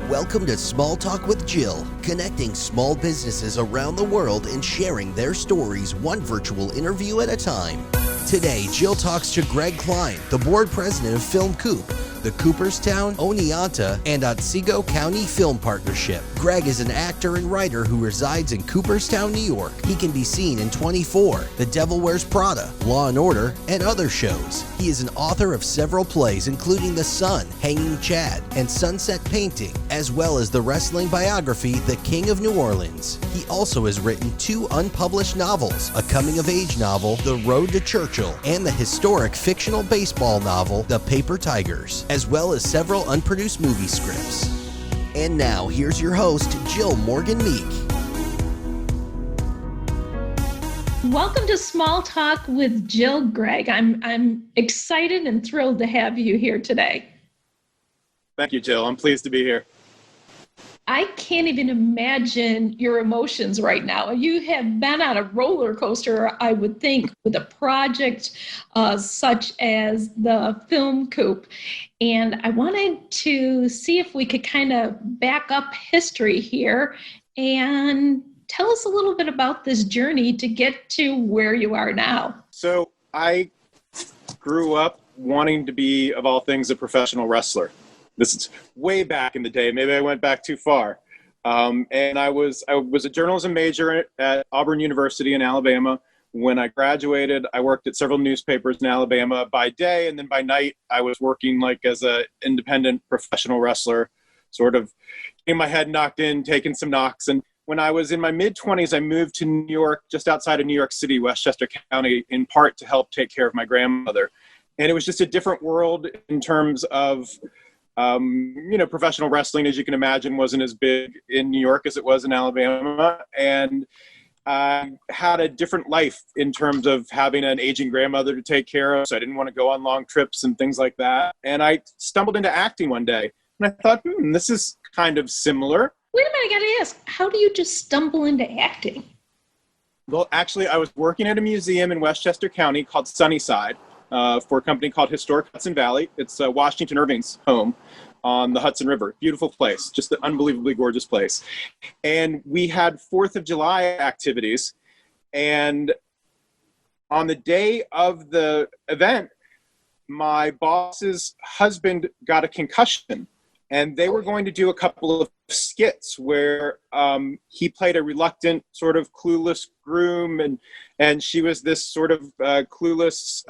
Welcome to Small Talk with Jill, connecting small businesses around the world and sharing their stories one virtual interview at a time. Today, Jill talks to Greg Klein, the board president of Film Coop, the Cooperstown, Oneonta, and Otsego County Film Partnership. Greg is an actor and writer who resides in Cooperstown, New York. He can be seen in 24, The Devil Wears Prada, Law & Order, and other shows. He is an author of several plays, including The Sun, Hanging Chad, and Sunset Painting, as well as the wrestling biography, The King of New Orleans. He also has written 2 unpublished novels, a coming-of-age novel, The Road to Churchill, and the historic fictional baseball novel, The Paper Tigers, as well as several unproduced movie scripts. And now, here's your host, Jill Morgan Meek. Welcome to Small Talk with Jill. Greg. I'm excited and thrilled to have you here today. Thank you, Jill. I'm pleased to be here. I can't even imagine your emotions right now. You have been on a roller coaster, I would think, with a project such as the Film Coop. And I wanted to see if we could kind of back up history here and tell us a little bit about this journey to get to where you are now. So I grew up wanting to be, of all things, a professional wrestler. This is way back in the day. Maybe I went back too far. And I was a journalism major at Auburn University in Alabama. When I graduated, I worked at several newspapers in Alabama by day, and then by night, I was working like as an independent professional wrestler, sort of getting my head knocked in, taking some knocks. And when I was in my mid-20s, I moved to New York, just outside of New York City, Westchester County, in part to help take care of my grandmother. And it was just a different world in terms of professional wrestling, as you can imagine, wasn't as big in New York as it was in Alabama. And I had a different life in terms of having an aging grandmother to take care of. So I didn't want to go on long trips and things like that. And I stumbled into acting one day. And I thought, this is kind of similar. Wait a minute, I got to ask, how do you just stumble into acting? Well, actually, I was working at a museum in Westchester County called Sunnyside. For a company called Historic Hudson Valley. It's Washington Irving's home on the Hudson River. Beautiful place, just an unbelievably gorgeous place. And we had 4th of July activities. And on the day of the event, my boss's husband got a concussion. And they were going to do a couple of skits where he played a reluctant, sort of clueless groom, and she was this sort of clueless,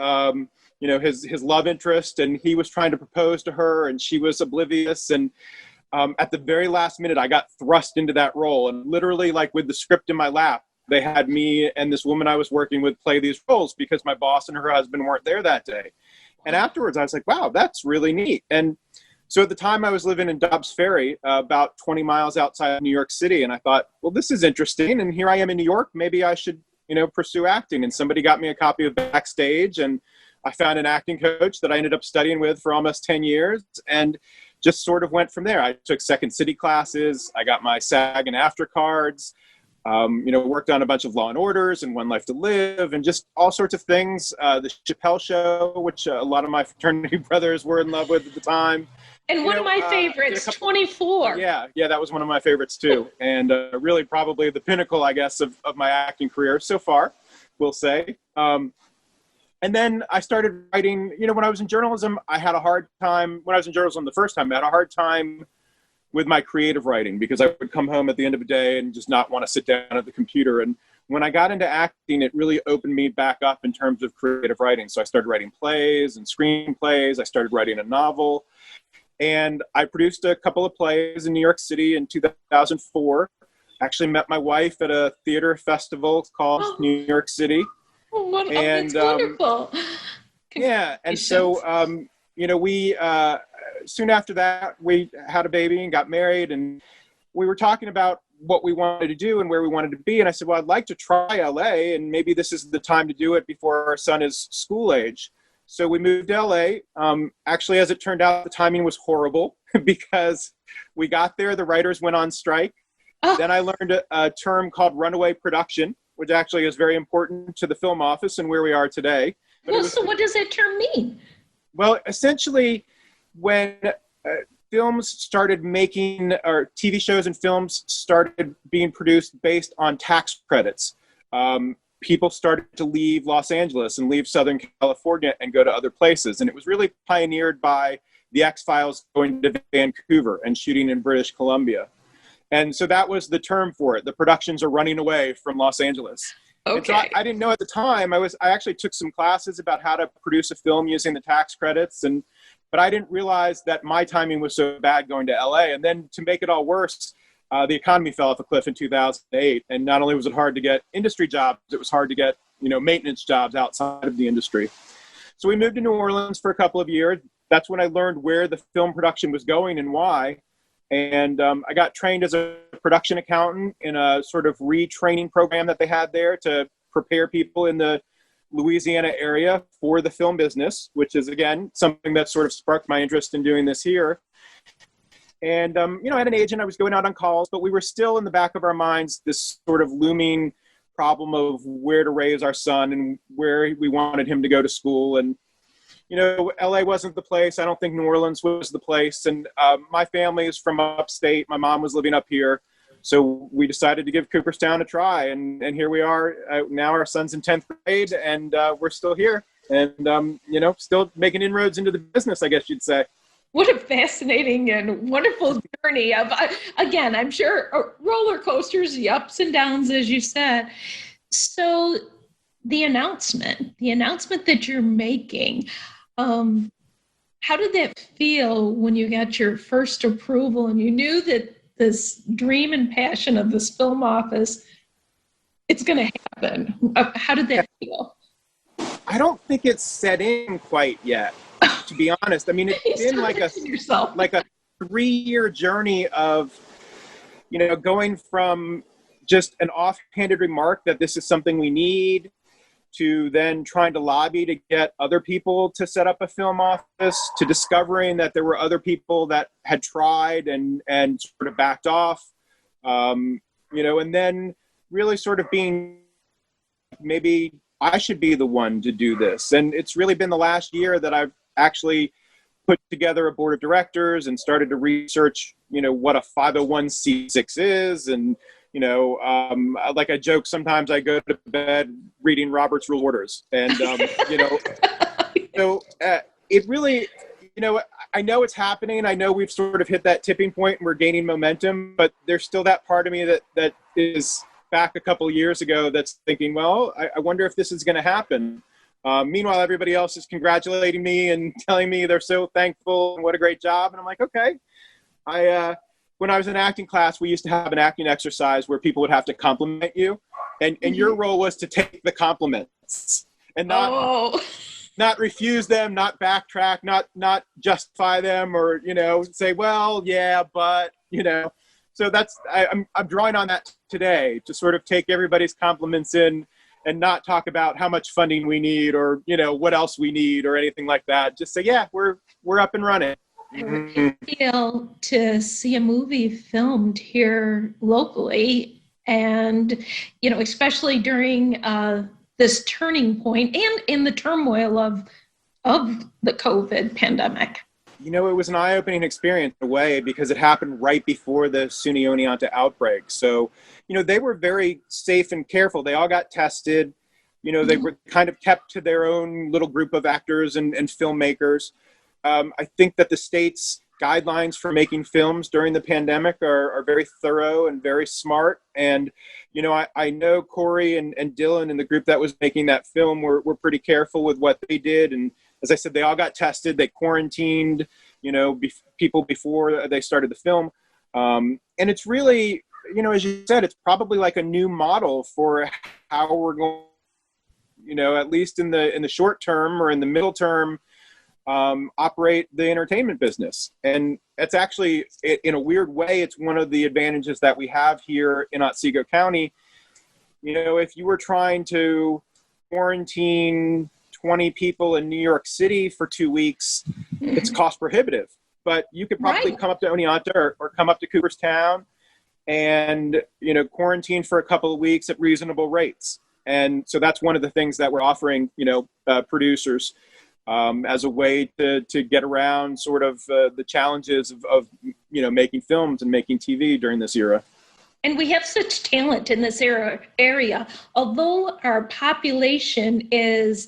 his love interest, and he was trying to propose to her, and she was oblivious. And at the very last minute, I got thrust into that role, and literally, like with the script in my lap, they had me and this woman I was working with play these roles because my boss and her husband weren't there that day. And afterwards, I was like, wow, that's really neat. And so at the time I was living in Dobbs Ferry, about 20 miles outside of New York City. And I thought, well, this is interesting. And here I am in New York. Maybe I should, pursue acting. And somebody got me a copy of Backstage. And I found an acting coach that I ended up studying with for almost 10 years and just sort of went from there. I took Second City classes. I got my SAG and AFTRA cards, worked on a bunch of Law & Orders and One Life to Live and just all sorts of things. The Chappelle Show, which a lot of my fraternity brothers were in love with at the time. And one of my favorites, 24. Yeah, that was one of my favorites too. And really probably the pinnacle, I guess, of my acting career so far, we'll say. And then I started writing, when I was in journalism, I had a hard time. When I was in journalism the first time, I had a hard time with my creative writing because I would come home at the end of the day and just not want to sit down at the computer. And when I got into acting, it really opened me back up in terms of creative writing. So I started writing plays and screenplays. I started writing a novel. And I produced a couple of plays in New York City in 2004. Actually met my wife at a theater festival called New York City. That's wonderful. Yeah. And so, we, soon after that, we had a baby and got married. And we were talking about what we wanted to do and where we wanted to be. And I said, well, I'd like to try LA. And maybe this is the time to do it before our son is school age. So we moved to LA. Actually, as it turned out, the timing was horrible because we got there, the writers went on strike. Then I learned a term called runaway production, which actually is very important to the film office and where we are today. So what does that term mean? Well, essentially, when films started making, or TV shows and films started being produced based on tax credits. People started to leave Los Angeles and leave Southern California and go to other places. And it was really pioneered by the X-Files going to Vancouver and shooting in British Columbia. And so that was the term for it. The productions are running away from Los Angeles. Okay. And so I didn't know at the time. I actually took some classes about how to produce a film using the tax credits, but I didn't realize that my timing was so bad going to LA. And then to make it all worse, the economy fell off a cliff in 2008. And not only was it hard to get industry jobs, it was hard to get, maintenance jobs outside of the industry. So we moved to New Orleans for a couple of years. That's when I learned where the film production was going and why. And I got trained as a production accountant in a sort of retraining program that they had there to prepare people in the Louisiana area for the film business, which is, again, something that sort of sparked my interest in doing this here. And, I had an agent. I was going out on calls, but we were still in the back of our minds this sort of looming problem of where to raise our son and where we wanted him to go to school. And LA wasn't the place. I don't think New Orleans was the place. And my family is from upstate. My mom was living up here. So we decided to give Cooperstown a try. And here we are. Now our son's in 10th grade and we're still here and, still making inroads into the business, I guess you'd say. What a fascinating and wonderful journey of, again, I'm sure roller coasters, the ups and downs, as you said. So the announcement that you're making, how did that feel when you got your first approval and you knew that this dream and passion of this film office, it's going to happen? How did that feel? I don't think it's set in quite yet, to be honest. I mean, it's been like a 3-year journey of, going from just an offhanded remark that this is something we need to then trying to lobby to get other people to set up a film office, to discovering that there were other people that had tried and sort of backed off, and then really sort of being, maybe I should be the one to do this. And it's really been the last year that I've actually put together a board of directors and started to research, what a 501c6 is. And like I joke, sometimes I go to bed reading Robert's Rule Orders. And, so it really, I know it's happening. I know we've sort of hit that tipping point and we're gaining momentum, but there's still that part of me that is back a couple of years ago that's thinking, well, I wonder if this is going to happen. Meanwhile, everybody else is congratulating me and telling me they're so thankful and what a great job. And I'm like, okay. When I was in acting class, we used to have an acting exercise where people would have to compliment you. And your role was to take the compliments and not refuse them, not backtrack, not justify them or, say, well, yeah, but, So I'm drawing on that today to sort of take everybody's compliments in and not talk about how much funding we need or, what else we need or anything like that. Just say, yeah, we're up and running. I would feel to see a movie filmed here locally and, especially during this turning point and in the turmoil of the COVID pandemic. It was an eye-opening experience in a way because it happened right before the SUNY Oneonta outbreak. So, they were very safe and careful. They all got tested. They were kind of kept to their own little group of actors and filmmakers. I think that the state's guidelines for making films during the pandemic are very thorough and very smart. And, I know Corey and Dylan and the group that was making that film were pretty careful with what they did. And as I said, they all got tested. They quarantined, people before they started the film. And it's really, as you said, it's probably like a new model for how we're going, at least in the short term or in the middle term, operate the entertainment business. And it's actually, in a weird way, it's one of the advantages that we have here in Otsego County. If you were trying to quarantine 20 people in New York City for 2 weeks, it's cost prohibitive. But you could probably come up to Oneonta or come up to Cooperstown and, quarantine for a couple of weeks at reasonable rates. And so that's one of the things that we're offering, producers. as a way to get around sort of the challenges of making films and making TV during this era. And we have such talent in this area. Although our population is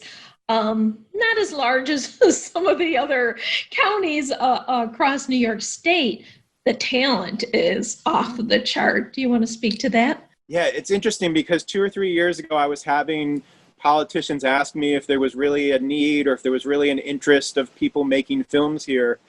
not as large as some of the other counties across New York State, the talent is off the chart. Do you want to speak to that? Yeah, it's interesting because 2 or 3 years ago, I was having politicians ask me if there was really a need or if there was really an interest of people making films here.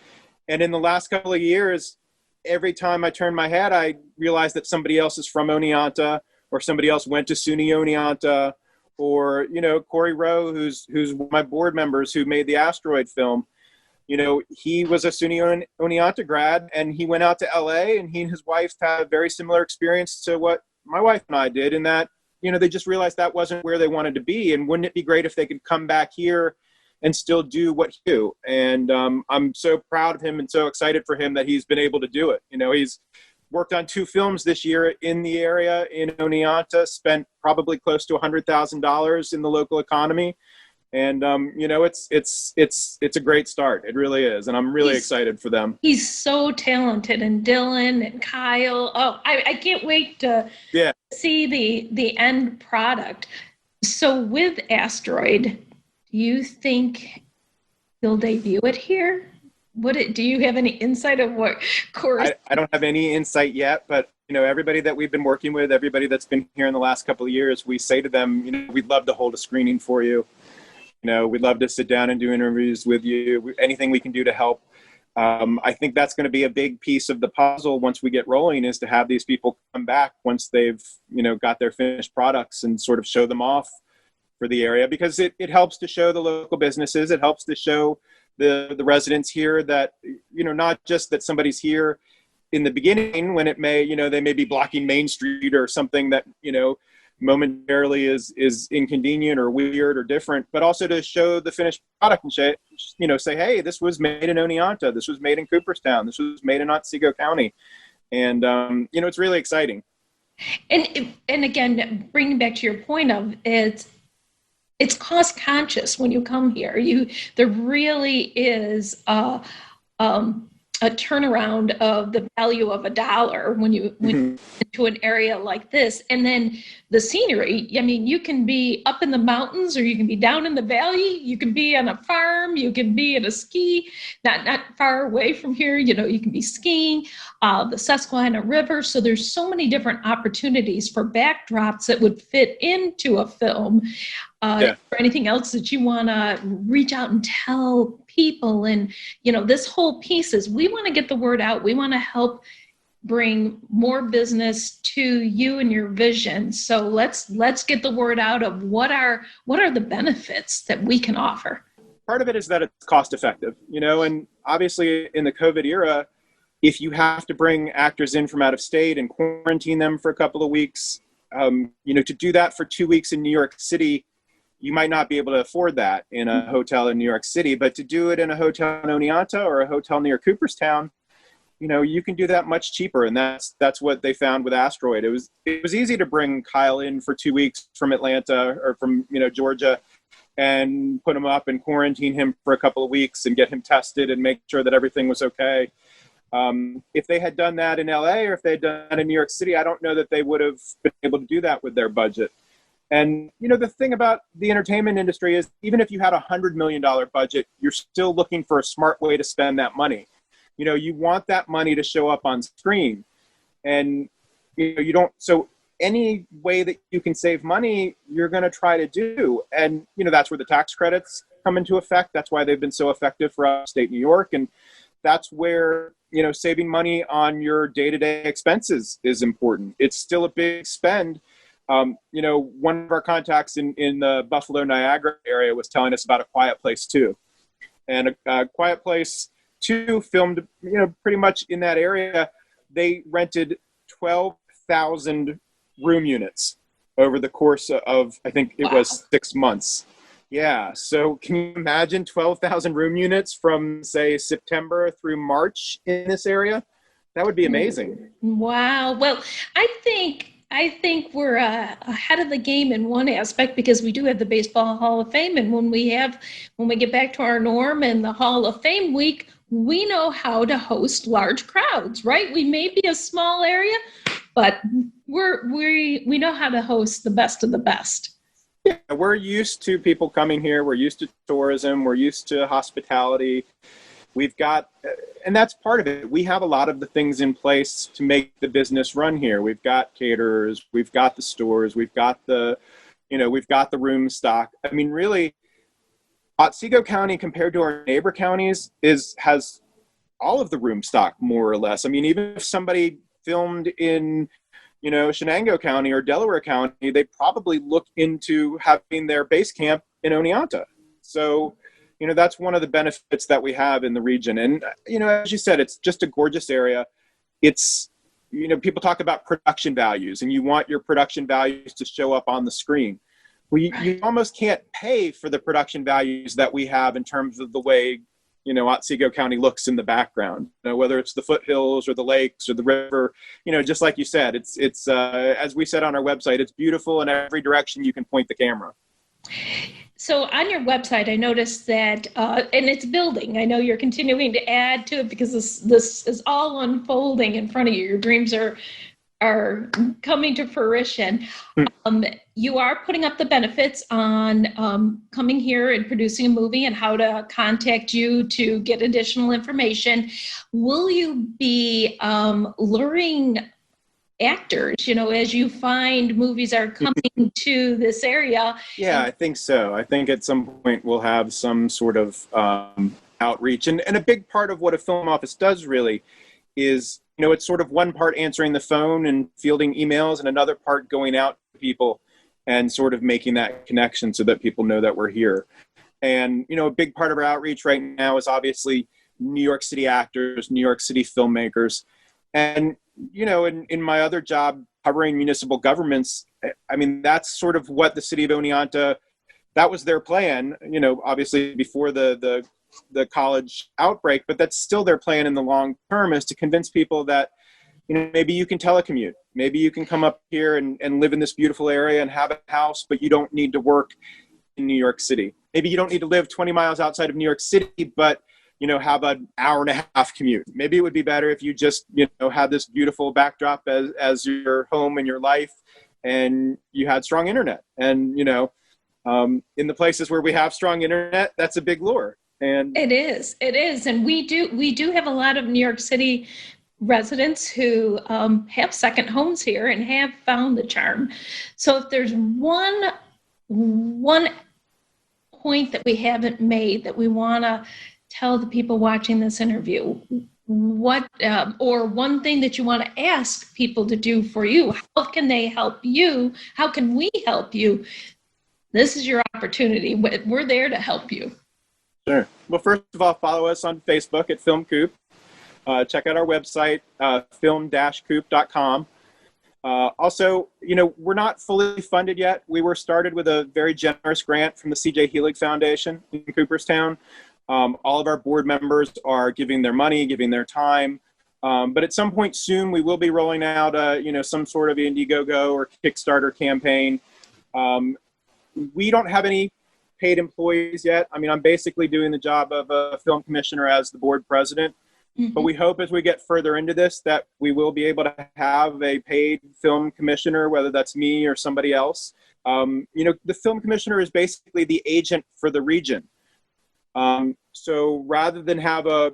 And in the last couple of years, every time I turned my head, I realized that somebody else is from Oneonta, or somebody else went to SUNY Oneonta, or, Corey Rowe, who's one of my board members who made the Asteroid film. He was a SUNY Oneonta grad, and he went out to LA, and he and his wife had a very similar experience to what my wife and I did, in that, they just realized that wasn't where they wanted to be. And wouldn't it be great if they could come back here and still do what he do? And I'm so proud of him and so excited for him that he's been able to do it. He's worked on 2 films this year in the area in Oneonta, spent probably close to $100,000 in the local economy. And, it's a great start. It really is. And I'm really excited for them. He's so talented. And Dylan and Kyle. Oh, I can't wait to see the end product. So with Asteroid, do you think he'll debut it here? Do you have any insight of what course? I don't have any insight yet, but everybody that we've been working with, everybody that's been here in the last couple of years, we say to them, we'd love to hold a screening for you. We'd love to sit down and do interviews with you, anything we can do to help. I think that's going to be a big piece of the puzzle once we get rolling, is to have these people come back once they've, got their finished products and sort of show them off for the area, because it helps to show the local businesses. It helps to show the residents here that, not just that somebody's here in the beginning when it may, they may be blocking Main Street or something that, momentarily is inconvenient or weird or different, but also to show the finished product and say, hey, this was made in Oneonta, this was made in Cooperstown, this was made in Otsego County. And, it's really exciting. And again, bringing back to your point of it's cost conscious when you come here. There really is a turnaround of the value of $1 when you went into an area like this. And then the scenery, you can be up in the mountains, or you can be down in the valley, you can be on a farm, you can be in a ski, not far away from here, you can be skiing, the Susquehanna River. So there's so many different opportunities for backdrops that would fit into a film. Or anything else that you want to reach out and tell people. And, this whole piece is, we want to get the word out. We want to help bring more business to you and your vision. So let's get the word out of what are the benefits that we can offer. Part of it is that it's cost effective, and obviously in the COVID era, if you have to bring actors in from out of state and quarantine them for a couple of weeks, to do that for 2 weeks in New York City, you might not be able to afford that in a hotel in New York City, but to do it in a hotel in Oneonta or a hotel near Cooperstown, you can do that much cheaper. And that's what they found with Asteroid. It was easy to bring Kyle in for 2 weeks from Atlanta or from, Georgia, and put him up and quarantine him for a couple of weeks and get him tested and make sure that everything was okay. If they had done that in LA, or if they had done that in New York City, I don't know that they would have been able to do that with their budget. And, the thing about the entertainment industry is, even if you had $100 million budget, you're still looking for a smart way to spend that money. You want that money to show up on screen, and, you don't, so any way that you can save money, you're going to try to do. And, that's where the tax credits come into effect. That's why they've been so effective for upstate New York. And that's where, saving money on your day-to-day expenses is important. It's still a big spend. One of our contacts in the Buffalo, Niagara area was telling us about A Quiet Place 2. And a Quiet Place 2 filmed, pretty much in that area. They rented 12,000 room units over the course of, I think it was 6 months. Yeah. So can you imagine 12,000 room units from, say, September through March in this area? That would be amazing. Wow. Well, I think I think we're ahead of the game in one aspect because we do have the Baseball Hall of Fame, and when we get back to our norm and the Hall of Fame week, we know how to host large crowds, right? We may be a small area, but we know how to host the best of the best. Yeah, we're used to people coming here. We're used to tourism. We're used to hospitality. We've got, and that's part of it. We have a lot of the things in place to make the business run here. We've got caterers, we've got the stores, we've got we've got the room stock. I mean, really, Otsego County compared to our neighbor counties has all of the room stock, more or less. I mean, even if somebody filmed in, Shenango County or Delaware County, they probably look into having their base camp in Oneonta. So, that's one of the benefits that we have in the region. And, as you said, it's just a gorgeous area. It's, people talk about production values, and you want your production values to show up on the screen. Well, you almost can't pay for the production values that we have in terms of the way, Otsego County looks in the background, whether it's the foothills or the lakes or the river, just like you said, it's as we said on our website, it's beautiful in every direction you can point the camera. So on your website, I noticed that, and it's building. I know you're continuing to add to it because this is all unfolding in front of you. Your dreams are coming to fruition. You are putting up the benefits on coming here and producing a movie and how to contact you to get additional information. Will you be luring actors, as you find movies are coming to this area? Yeah, I think so. I think at some point we'll have some sort of outreach. And a big part of what a film office does really is, it's sort of one part answering the phone and fielding emails and another part going out to people and sort of making that connection so that people know that we're here. And, a big part of our outreach right now is obviously New York City actors, New York City filmmakers. And, in my other job covering municipal governments, I mean, that's sort of what the city of Oneonta, that was their plan, obviously before the college outbreak, but that's still their plan in the long term, is to convince people that, maybe you can telecommute. Maybe you can come up here and live in this beautiful area and have a house, but you don't need to work in New York City. Maybe you don't need to live 20 miles outside of New York City, but have an hour and a half commute. Maybe it would be better if you just, had this beautiful backdrop as your home and your life, and you had strong internet. And, in the places where we have strong internet, that's a big lure. And it is. And we do have a lot of New York City residents who have second homes here and have found the charm. So if there's one point that we haven't made that we want to tell the people watching this interview, what or one thing that you want to ask people to do for you, how can they help you? How can we help you? This is your opportunity. We're there to help you. Sure. Well, first of all, follow us on Facebook at Film Coop. Check out our website, film-coop.com. Also, we're not fully funded yet. We were started with a very generous grant from the C.J. Helig Foundation in Cooperstown. All of our board members are giving their money, giving their time. But at some point soon, we will be rolling out, some sort of Indiegogo or Kickstarter campaign. We don't have any paid employees yet. I mean, I'm basically doing the job of a film commissioner as the board president. Mm-hmm. But we hope as we get further into this that we will be able to have a paid film commissioner, whether that's me or somebody else. The film commissioner is basically the agent for the region. So rather than have a,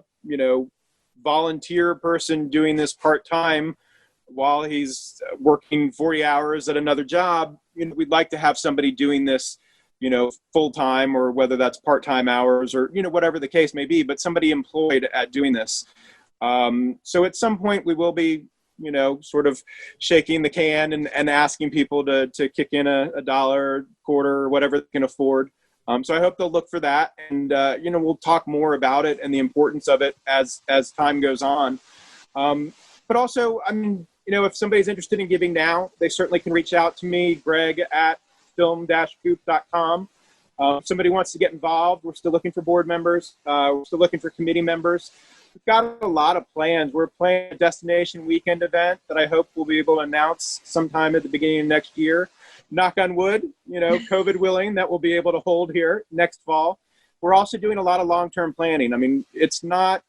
volunteer person doing this part-time while he's working 40 hours at another job, we'd like to have somebody doing this, full-time, or whether that's part-time hours or, whatever the case may be, but somebody employed at doing this. So at some point we will be, sort of shaking the can and asking people to kick in a dollar, quarter, or whatever they can afford. So I hope they'll look for that, and we'll talk more about it and the importance of it as time goes on. But also, I mean, if somebody's interested in giving now, they certainly can reach out to me, Greg at film-coop.com. If somebody wants to get involved, we're still looking for board members. We're still looking for committee members. we've got a lot of plans. We're planning a destination weekend event that I hope we'll be able to announce sometime at the beginning of next year. Knock on wood, COVID willing, that we'll be able to hold here next fall. We're also doing a lot of long-term planning. I mean, it's not,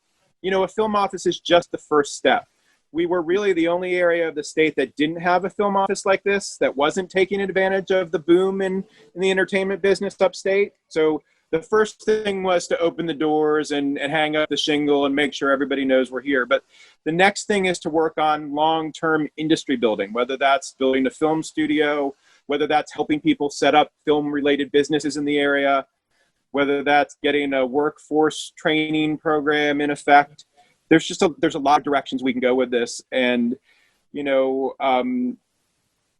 a film office is just the first step. We were really the only area of the state that didn't have a film office like this, that wasn't taking advantage of the boom in the entertainment business upstate. So the first thing was to open the doors and hang up the shingle and make sure everybody knows we're here. But the next thing is to work on long-term industry building, whether that's building a film studio, whether that's helping people set up film-related businesses in the area, whether that's getting a workforce training program in effect. There's a lot of directions we can go with this. And,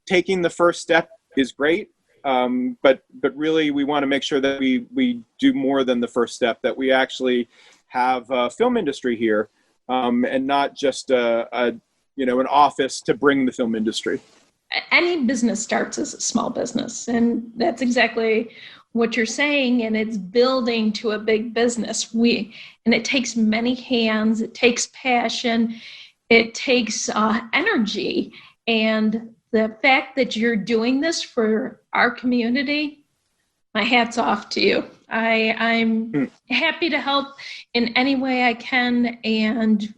taking the first step is great. But really we want to make sure that we do more than the first step, that we actually have a film industry here, and not just an office to bring the film industry. Any business starts as a small business, and that's exactly what you're saying, and it's building to a big business. And it takes many hands, it takes passion, it takes energy, and the fact that you're doing this for our community, my hat's off to you. I'm happy to help in any way I can, and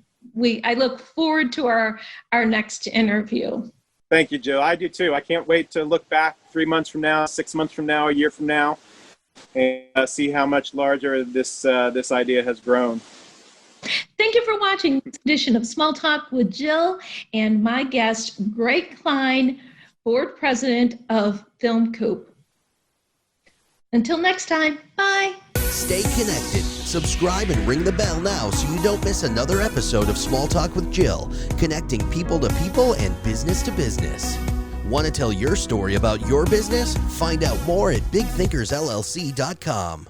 I look forward to our next interview. Thank you, Jill. I do too. I can't wait to look back 3 months from now, 6 months from now, a year from now, and see how much larger this idea has grown. Thank you for watching this edition of Small Talk with Jill and my guest, Greg Klein, Board President of Film Coop. Until next time, bye. Stay connected. Subscribe and ring the bell now so you don't miss another episode of Small Talk with Jill, connecting people to people and business to business. Want to tell your story about your business? Find out more at BigThinkersLLC.com.